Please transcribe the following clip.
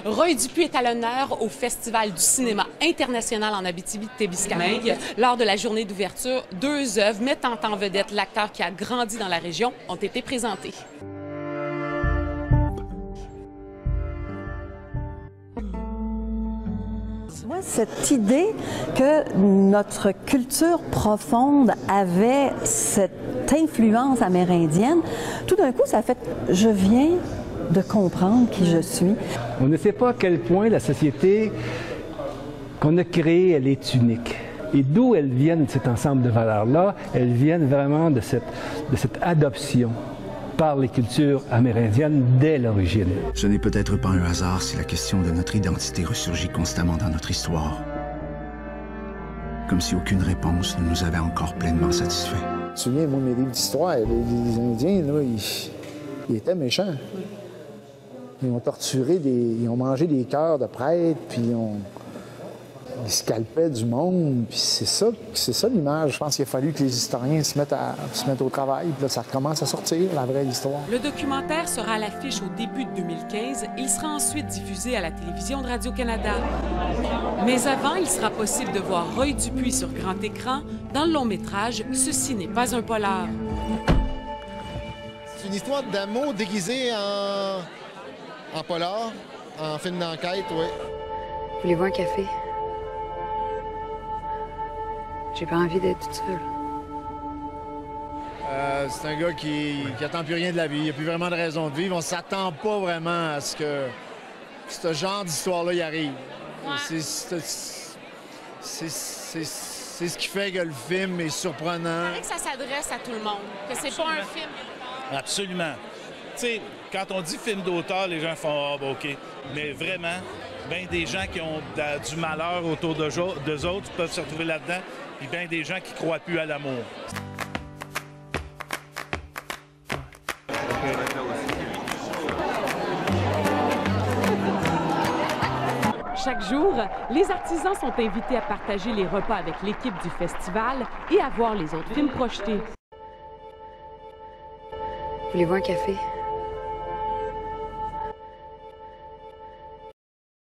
Roy Dupuis est à l'honneur au Festival du cinéma international en Abitibi-Témiscamingue. Lors de la journée d'ouverture, 2 œuvres mettant en vedette l'acteur qui a grandi dans la région ont été présentées. Moi, cette idée que notre culture profonde avait cette influence amérindienne, tout d'un coup, ça fait « je viens de comprendre qui je suis ». On ne sait pas à quel point la société qu'on a créée, elle est unique. Et d'où elles viennent, cet ensemble de valeurs-là? Elles viennent vraiment de cette adoption par les cultures amérindiennes dès l'origine. Ce n'est peut-être pas un hasard si la question de notre identité ressurgit constamment dans notre histoire. Comme si aucune réponse ne nous avait encore pleinement satisfaits. Je me souviens, moi, mes livres d'histoire, les Indiens, là, ils étaient méchants. Ils ont torturé ils ont mangé des cœurs de prêtres, puis ils scalpaient du monde, puis c'est ça l'image. Je pense qu'il a fallu que les historiens se mettent au travail, puis là, ça recommence à sortir, la vraie histoire. Le documentaire sera à l'affiche au début de 2015. Il sera ensuite diffusé à la télévision de Radio-Canada. Mais avant, il sera possible de voir Roy Dupuis sur grand écran dans le long-métrage « Ceci n'est pas un polar ». C'est une histoire d'amour déguisée en polar, en film d'enquête, oui. Voulez-vous un café? J'ai pas envie d'être toute seule. C'est un gars qui attend plus rien de la vie. Il n'y a plus vraiment de raison de vivre. On s'attend pas vraiment à ce que ce genre d'histoire-là y arrive. Ouais. C'est ce qui fait que le film est surprenant. Que ça s'adresse à tout le monde, que c'est pas un film. Absolument. Tu sais, quand on dit film d'auteur, les gens font « Ah, ben, OK ». Mais vraiment, bien des gens qui ont du malheur autour d'eux autres peuvent se retrouver là-dedans, puis bien des gens qui ne croient plus à l'amour. Chaque jour, les artisans sont invités à partager les repas avec l'équipe du festival et à voir les autres films projetés. Voulez-vous un café?